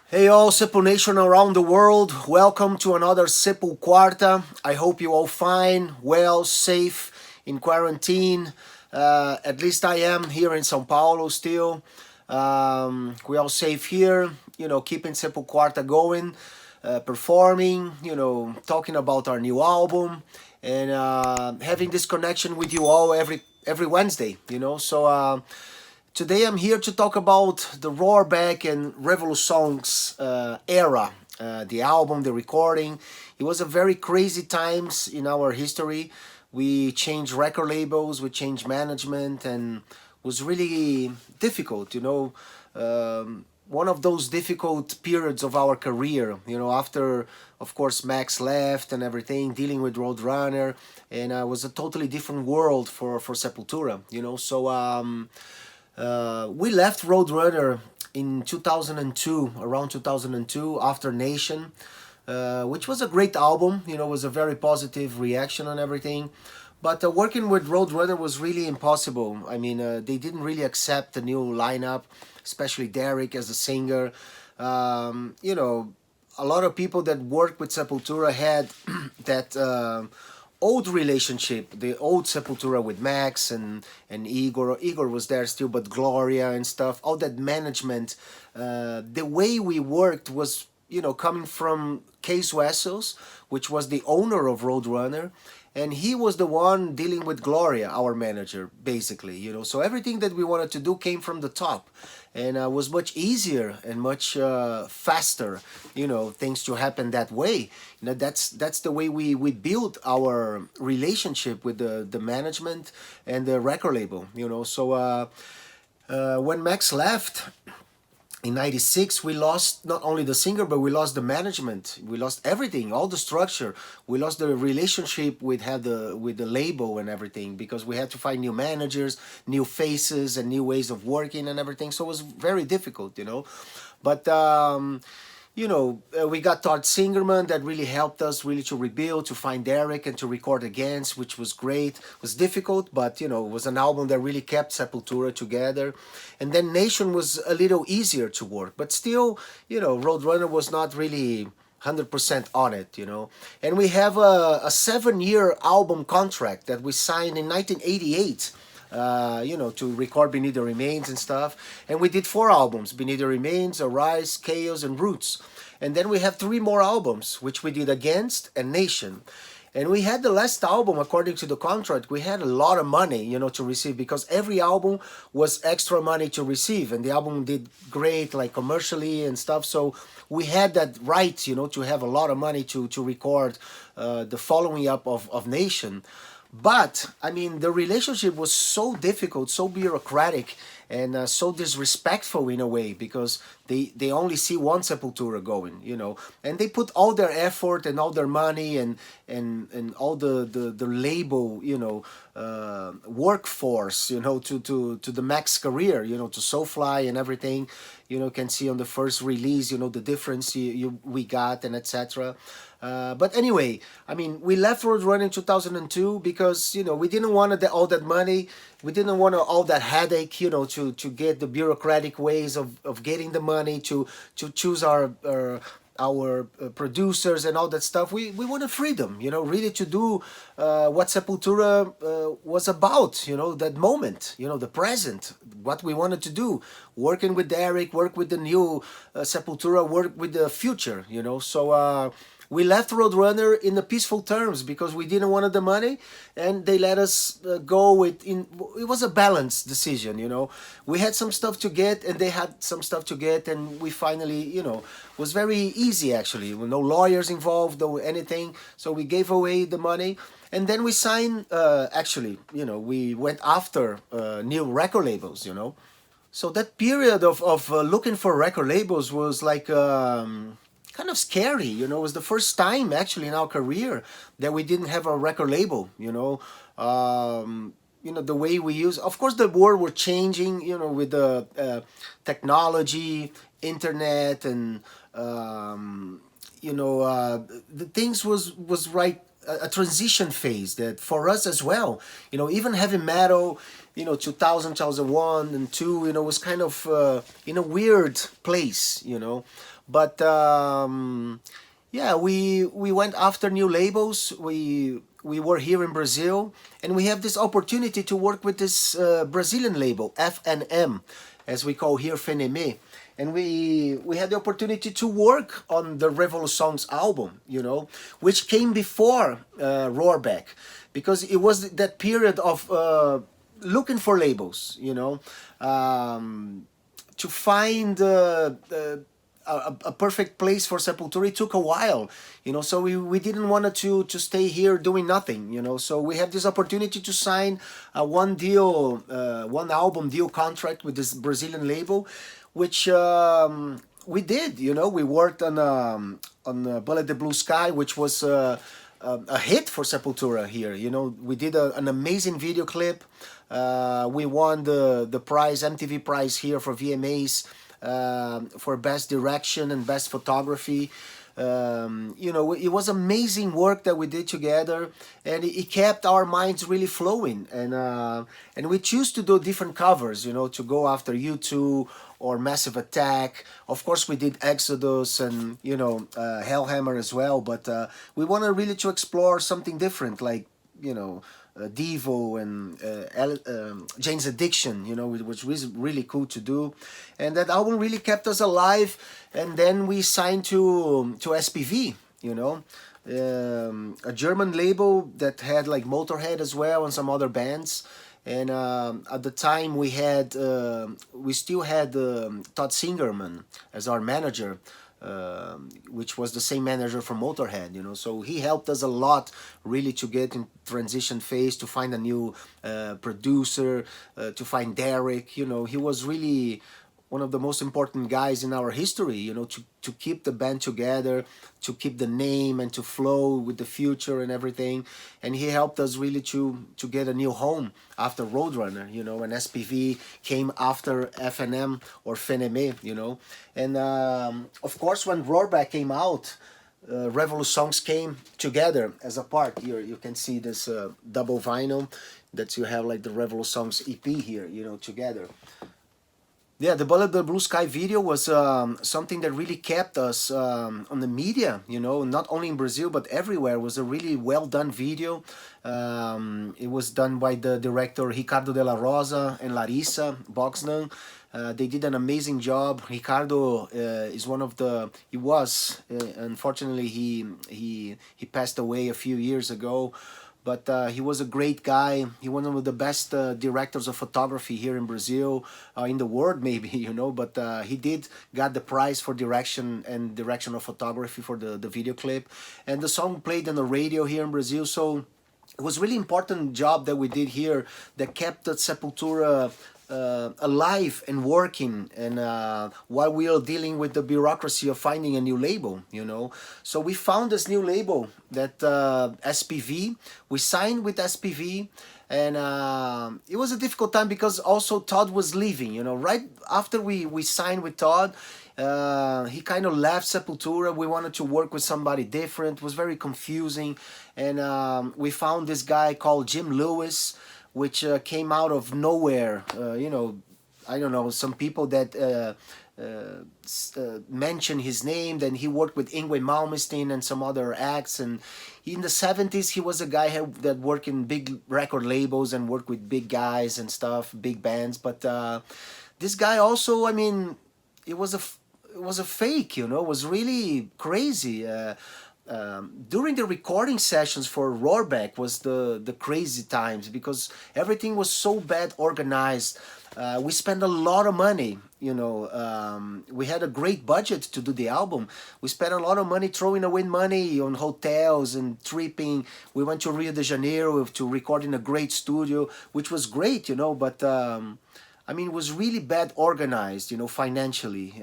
Hey all Sepul Nation around the world, welcome to another SepulQuarta. I hope you all fine, well, safe, in quarantine. At least I am here in São Paulo still. We all safe here, keeping SepulQuarta going, performing, talking about our new album and having this connection with you all every Wednesday. Today I'm here to talk about the Roorback and Revolutions era, the album, the recording. It was a very crazy times in our history. We changed record labels, we changed management, and was really difficult. One of those difficult periods of our career. After of course Max left and everything, dealing with Roadrunner, and it was a totally different world for Sepultura. We left Roadrunner in 2002, around 2002, after Nation, which was a great album. It was a very positive reaction on everything. But working with Roadrunner was really impossible. I mean, they didn't really accept the new lineup, especially DERRICK as a singer. A lot of people that worked with Sepultura had that old relationship, the old Sepultura with Max and Igor. Igor was there still, but Gloria and stuff. All that management, the way we worked was coming from Case Wessels, which was the owner of Roadrunner, and he was the one dealing with Gloria, our manager, basically. So everything that we wanted to do came from the top, and was much easier and much faster. Things to happen that way. That's the way we built our relationship with the management and the record label. When Max left in 96, we lost not only the singer, but we lost the management. We lost everything, all the structure. We lost the relationship with the label and everything, because we had to find new managers, new faces, and new ways of working and everything. So it was very difficult. But we got Todd Singerman that really helped us really to rebuild, to find DERRICK and to record against, which was great. It was difficult, but it was an album that really kept Sepultura together. And then Nation was a little easier to work, but still, Roadrunner was not really 100% on it. And we have a 7-year album contract that we signed in 1988. To record Beneath the Remains and stuff. And we did 4 albums: Beneath the Remains, Arise, Chaos, and Roots. And then we have 3 more albums, which we did Against and Nation. And we had the last album, according to the contract, we had a lot of money, to receive, because every album was extra money to receive. And the album did great, like commercially and stuff. So we had that right, to have a lot of money to record the following up of Nation. But, I mean, the relationship was so difficult, so bureaucratic, and so disrespectful in a way, because they only see one Sepultura going, and they put all their effort and all their money and all the label, workforce, to the Max career, to Soulfly and everything. Can see on the first release, the difference we got and etc. But anyway, I mean, we left Roadrunner in 2002 because, we didn't want all that money. We didn't want all that headache, to get the bureaucratic ways of getting the money, to choose our producers and all that stuff. We wanted freedom, really to do what Sepultura was about, that moment, the present, what we wanted to do, working with DERRICK, work with the new Sepultura, work with the future, So we left Roadrunner in the peaceful terms because we didn't want the money, and they let us go it was a balanced decision. We had some stuff to get, and they had some stuff to get, and we finally, was very easy actually. No lawyers involved, no anything. So we gave away the money, and then we signed. Actually, we went after new record labels. So that period of looking for record labels was like. Kind of scary, it was the first time actually in our career that we didn't have a record label. The way we use, of course, the world were changing, with the technology, internet, and the things was right, a transition phase that for us as well, even heavy metal, 2000, 2001 and 2, was kind of in a weird place. But yeah, we went after new labels. We were here in Brazil, and we have this opportunity to work with this Brazilian label, FNM, as we call here FNM. And we had the opportunity to work on the Revoluções album, you know, which came before Roorback, because it was that period of looking for labels, you know, to find a perfect place for Sepultura. It took a while, you know, so we didn't want to stay here doing nothing, you know, so we had this opportunity to sign a one album deal contract with this Brazilian label, which we did, you know. We worked on Bullet the Blue Sky, which was a hit for Sepultura here, you know. We did an amazing video clip. We won the prize, MTV prize here for VMAs, for best direction and best photography. You know, it was amazing work that we did together, and it kept our minds really flowing. And we choose to do different covers, you know, to go after U2 or Massive Attack. Of course, we did Exodus and, you know, Hellhammer as well. But we wanted really to explore something different, like, you know, Devo and Jane's Addiction, you know, which was really cool to do. And that album really kept us alive. And then we signed to SPV, you know, a German label that had like Motorhead as well and some other bands. And at the time we still had Todd Singerman as our manager, which was the same manager from Motorhead, you know. So he helped us a lot, really, to get in transition phase, to find a new producer, to find DERRICK. You know, he was really one of the most important guys in our history, you know, to keep the band together, to keep the name and to flow with the future and everything. And he helped us really to get a new home after Roadrunner, you know, and SPV came after FNM or FNM, you know. And of course, when Roorback came out, Revoluções came together as a part. Here you can see this double vinyl that you have, like the Revoluções EP here, you know, together. Yeah, the Bullet the Blue Sky video was something that really kept us on the media, you know, not only in Brazil but everywhere. It was a really well done video. It was done by the director Ricardo de la Rosa and Larissa Boxnan. They did an amazing job. Ricardo is one of the, he was, unfortunately he passed away a few years ago. But he was a great guy. He was one of the best directors of photography here in Brazil, in the world maybe, you know. But he did got the prize for direction and direction of photography for the video clip. And the song played on the radio here in Brazil. So it was really important job that we did here that kept the Sepultura alive and working, and while we are dealing with the bureaucracy of finding a new label, you know. So we found this new label that SPV. We signed with SPV, and it was a difficult time because also Todd was leaving, you know. Right after we signed with Todd, he kind of left Sepultura. We wanted to work with somebody different. It was very confusing, and we found this guy called Jim Lewis, which came out of nowhere. You know, I don't know, some people that mention his name. Then he worked with Yngwie Malmsteen and some other acts. And in the 70s, he was a guy that worked in big record labels and worked with big guys and stuff, big bands. But this guy also, I mean, it was a fake, you know. It was really crazy. During the recording sessions for Roorback was the crazy times, because everything was so bad organized. We spent a lot of money, you know. We had a great budget to do the album. We spent a lot of money throwing away money on hotels and tripping. We went to Rio de Janeiro to record in a great studio, which was great, you know. But I mean, it was really bad organized, you know, financially.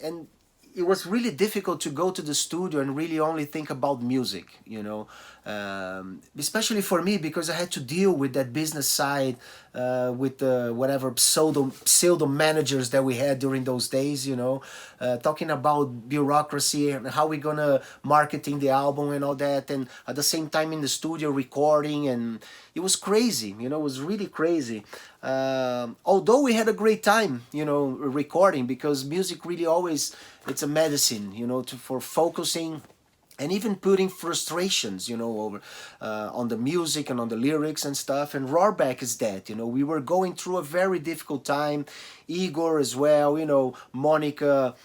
And it was really difficult to go to the studio and really only think about music, you know, especially for me, because I had to deal with that business side with whatever pseudo managers that we had during those days, you know, talking about bureaucracy and how we're gonna marketing the album and all that, and at the same time in the studio recording, and it was crazy, you know, it was really crazy. Although we had a great time, you know, recording, because music really always, it's a medicine, you know, for focusing and even putting frustrations, you know, over on the music and on the lyrics and stuff. And Roorback is that, you know, we were going through a very difficult time. Igor as well, you know, Monica,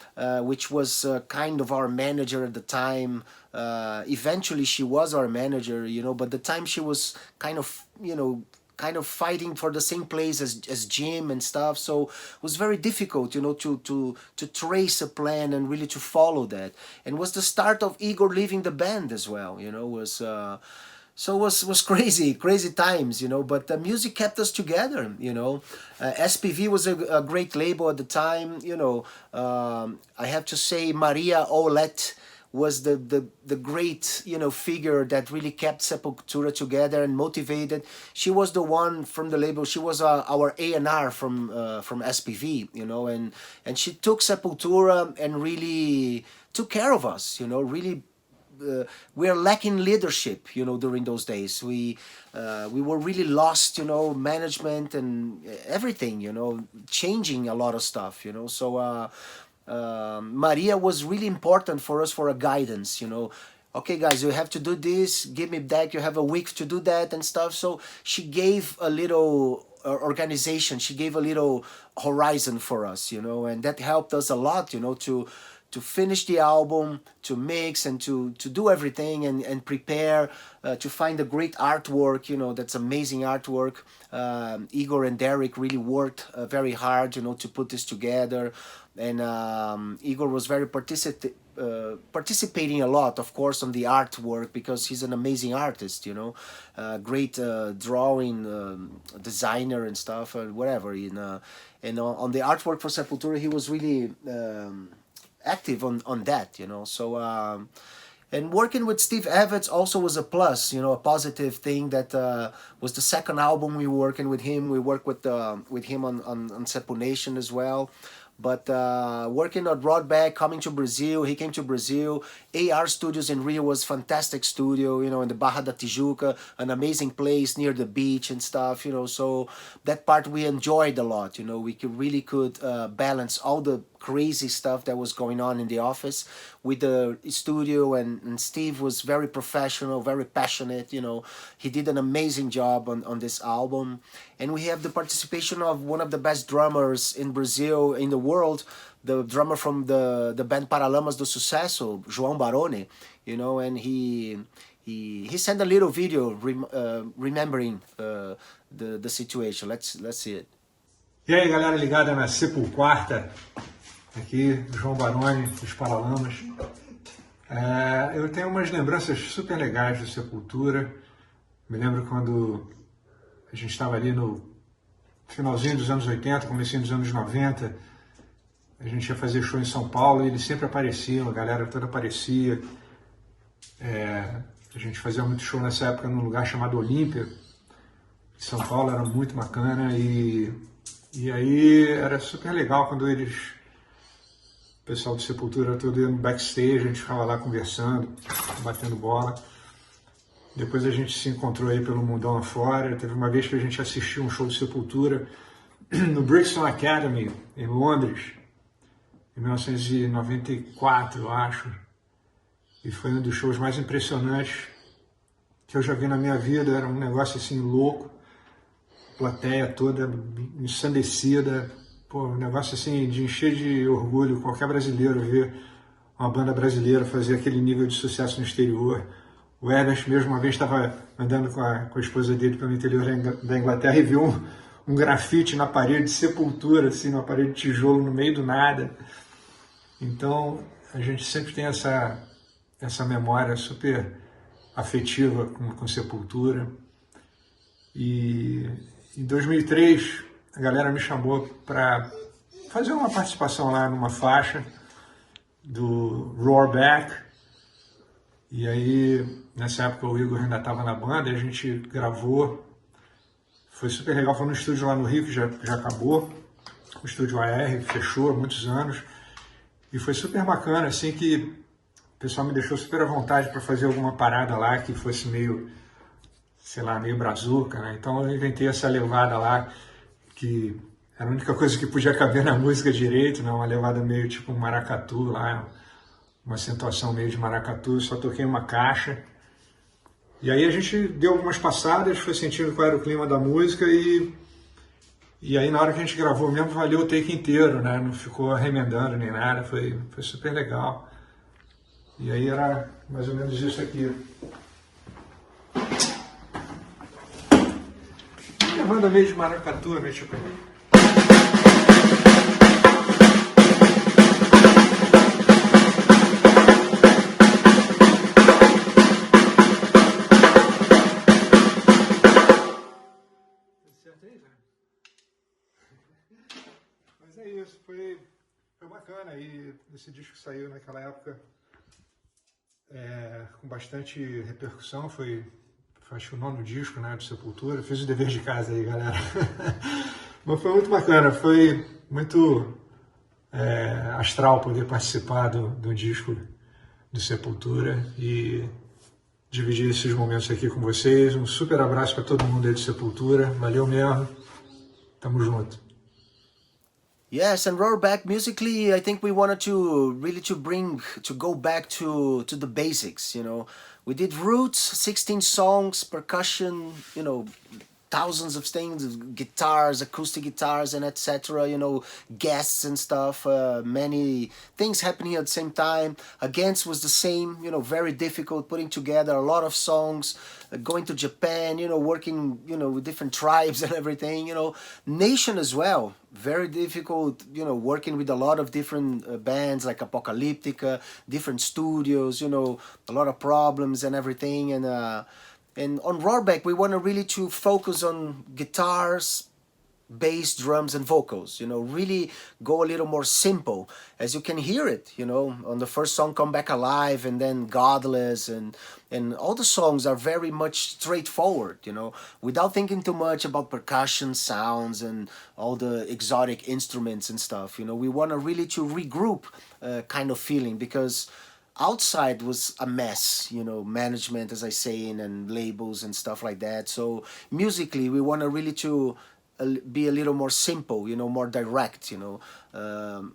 which was kind of our manager at the time. Eventually she was our manager, you know, but the time she was kind of, you know, kind of fighting for the same place as Jim and stuff, so it was very difficult, you know, to trace a plan and really to follow that. And was the start of Igor leaving the band as well, you know, was so was crazy times, you know, but the music kept us together, you know. SPV was a great label at the time, you know. I have to say Maria Olet was the great, you know, figure that really kept Sepultura together and motivated. She was the one from the label. She was our A&R from SPV, you know, and she took Sepultura and really took care of us, you know. Really, we are lacking leadership, you know, during those days. We were really lost, you know, management and everything, you know, changing a lot of stuff, you know. So Maria was really important for us for a guidance, you know. Okay, guys, you have to do this. Give me back. You have a week to do that and stuff. So she gave a little organization. She gave a little horizon for us, you know, and that helped us a lot, you know, to finish the album, to mix and to do everything and prepare to find a great artwork, you know, that's amazing artwork. Igor and Derrick really worked very hard, you know, to put this together. And Igor was very participating a lot, of course, on the artwork, because he's an amazing artist, you know, great drawing designer and stuff, or whatever. And on the artwork for Sepultura, he was really active on that, you know. So and working with Steve Evans also was a plus, you know, a positive thing. That was the second album we were working with him. We worked with him on Sepul Nation as well. But working on Roorback, coming to Brazil, he came to Brazil. AR Studios in Rio was fantastic studio, you know, in the Barra da Tijuca, an amazing place near the beach and stuff, you know. So that part we enjoyed a lot, you know. We really could balance all the crazy stuff that was going on in the office with the studio, and Steve was very professional, very passionate, you know. He did an amazing job on this album. And we have the participation of one of the best drummers in Brazil, in the world, the drummer from the band Paralamas do Sucesso, João Barone, you know. And he sent a little video remembering the situation. Let's see it. E aí, galera ligada na SepulQuarta, aqui João Barone dos Paralamas. Eu tenho umas lembranças super legais do Sepultura. Me lembro quando a gente estava ali no finalzinho dos anos 80, comecinho dos anos 90, a gente ia fazer show em São Paulo e eles sempre apareciam, a galera toda aparecia. A gente fazia muito show nessa época num lugar chamado Olímpia, de São Paulo, era muito bacana, e aí era super legal quando eles, o pessoal do Sepultura todo ia no backstage, a gente ficava lá conversando, batendo bola. Depois a gente se encontrou aí pelo mundão afora. Teve uma vez que a gente assistiu um show de Sepultura no Brixton Academy, em Londres, em 1994, eu acho. E foi um dos shows mais impressionantes que eu já vi na minha vida. Era um negócio assim louco, plateia toda ensandecida. Pô, um negócio assim de encher de orgulho qualquer brasileiro ver uma banda brasileira fazer aquele nível de sucesso no exterior. O Ernest mesmo uma vez estava andando com a esposa dele pelo interior da Inglaterra e viu um grafite na parede de Sepultura, assim, numa parede de tijolo no meio do nada. Então a gente sempre tem essa memória super afetiva com Sepultura. E em 2003 a galera me chamou para fazer uma participação lá numa faixa do Roorback. E aí, nessa época, o Igor ainda estava na banda, a gente gravou, Foi super legal, foi no estúdio lá no Rio, que já acabou. O estúdio AR fechou há muitos anos. E foi super bacana, assim, que o pessoal me deixou super à vontade para fazer alguma parada lá que fosse meio, sei lá, meio brazuca, né? Então eu inventei essa levada lá, que era a única coisa que podia caber na música direito, né? Uma levada meio tipo um maracatu lá, uma acentuação meio de maracatu, só toquei uma caixa. E aí a gente deu algumas passadas, foi sentindo qual era o clima da música e aí na hora que a gente gravou mesmo valeu o take inteiro, né? Não ficou remendando nem nada, foi super legal. E aí era mais ou menos isso aqui. Levando meio de maracatu, né? Tipo... Mas é isso, foi bacana. E esse disco saiu naquela época com bastante repercussão, foi acho que o 9º disco, né, do Sepultura. Fiz o dever de casa aí, galera. Mas foi muito bacana, foi muito astral poder participar do disco do Sepultura e dividir esses momentos aqui com vocês. Um super abraço para todo mundo aí do Sepultura, valeu mesmo, tamo junto. Yes, and Roorback musically, I think we wanted to really to go back to the basics, you know. We did roots, 16 songs, percussion, you know, thousands of things, guitars, acoustic guitars, and etc. You know, guests and stuff. Many things happening at the same time. Against was the same. You know, very difficult putting together a lot of songs. Going to Japan. You know, working. You know, with different tribes and everything. You know, Nation as well. Very difficult. You know, working with a lot of different bands like Apocalyptica, different studios. You know, a lot of problems and everything and on Roorback, we want to really to focus on guitars, bass, drums, and vocals. You know, really go a little more simple, as you can hear it. You know, on the first song, "Come Back Alive," and then "Godless," and all the songs are very much straightforward. You know, without thinking too much about percussion sounds and all the exotic instruments and stuff. You know, we want to really to regroup, kind of feeling because outside was a mess, you know, management, as I say, and labels and stuff like that. So musically, we want to really to be a little more simple, you know, more direct, you know.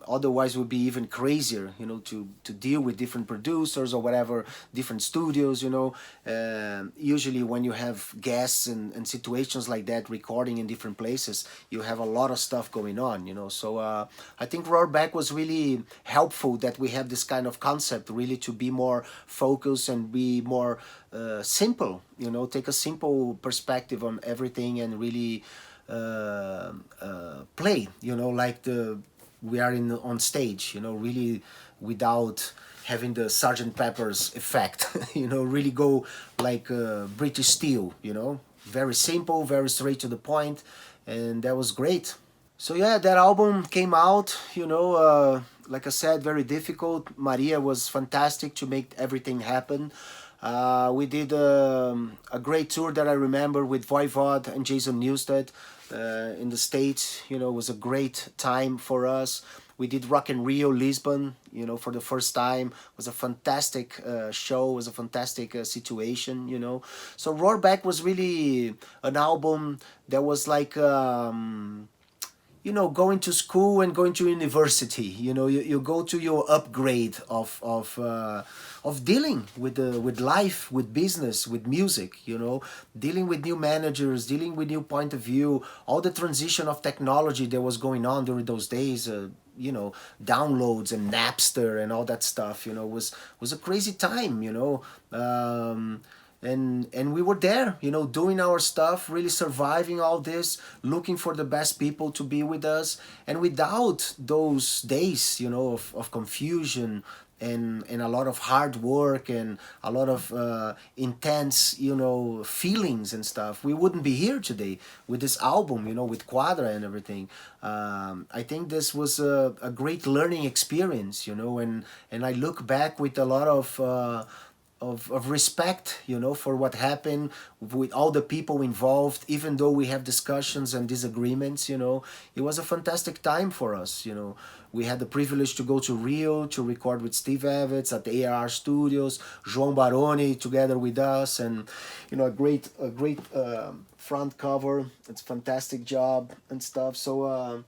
Otherwise, it would be even crazier, you know, to deal with different producers or whatever, different studios, you know. Usually, when you have guests and situations like that, recording in different places, you have a lot of stuff going on, you know. So I think Roorback was really helpful that we have this kind of concept, really to be more focused and be more simple, you know, take a simple perspective on everything and really play, you know, like we are on stage, you know, really without having the Sergeant Pepper's effect, you know, really go like British Steel, you know, very simple, very straight to the point, and that was great. So yeah, that album came out, you know, like I said, very difficult. Maria was fantastic to make everything happen. We did a great tour that I remember with Voivod and Jason Newsted in the States. You know, it was a great time for us. We did Rock in Rio, Lisbon, you know, for the first time. It was a fantastic show. It was a fantastic situation, you know. So Roorback was really an album that was like... you know, going to school and going to university. You know, you go to your upgrade of dealing with life, with business, with music. You know, dealing with new managers, dealing with new point of view, all the transition of technology that was going on during those days. You know, downloads and Napster and all that stuff. You know, was a crazy time. You know. And we were there, you know, doing our stuff, really surviving all this, looking for the best people to be with us. And without those days, you know, of confusion and a lot of hard work and a lot of intense, you know, feelings and stuff, we wouldn't be here today with this album, you know, with QUADRA and everything. I think this was a great learning experience, you know, and I look back with a lot of of respect, you know, for what happened with all the people involved, even though we have discussions and disagreements, you know. It was a fantastic time for us, you know. We had the privilege to go to Rio to record with Steve Evans at the AR Studios, João Baroni together with us, and, you know, a great front cover. It's a fantastic job and stuff. So,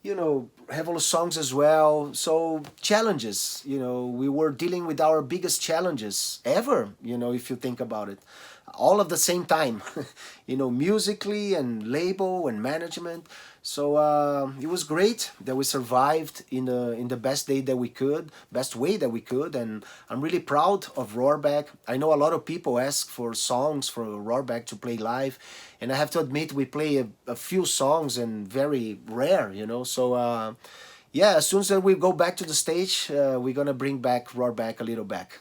you know, Revolut songs as well. So challenges, you know, we were dealing with our biggest challenges ever, you know, if you think about it, all at the same time, you know, musically and label and management. So it was great that we survived in the best day that we could, best way that we could, and I'm really proud of Roorback. I know a lot of people ask for songs for Roorback to play live, and I have to admit we play a few songs and very rare, you know. So yeah, as soon as we go back to the stage, we're gonna bring back Roorback a little back,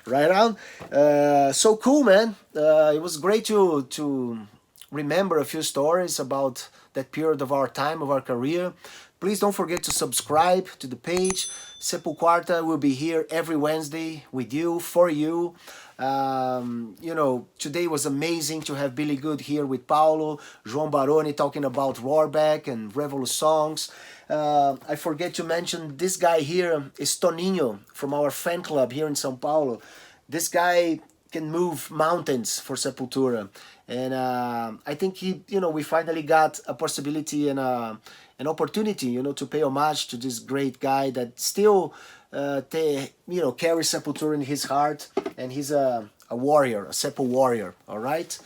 right on. So cool, man. It was great to remember a few stories about that period of our time, of our career. Please don't forget to subscribe to the page. SepulQuarta will be here every Wednesday with you, for you. You know, today was amazing to have Billy Good here with Paulo, João Baroni talking about Roorback and Revolut songs. I forget to mention this guy here is Toninho from our fan club here in São Paulo. This guy can move mountains for Sepultura, and I think he, you know, we finally got a possibility and an opportunity, you know, to pay homage to this great guy that still, you know, carries Sepultura in his heart, and he's a warrior, a Sepul warrior. All right,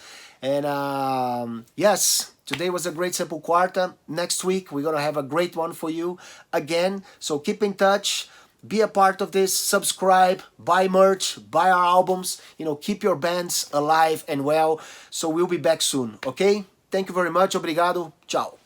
and yes. Today was a great SepulQuarta. Next week, we're going to have a great one for you again. So keep in touch. Be a part of this. Subscribe. Buy merch. Buy our albums. You know, keep your bands alive and well. So we'll be back soon, okay? Thank you very much. Obrigado. Ciao.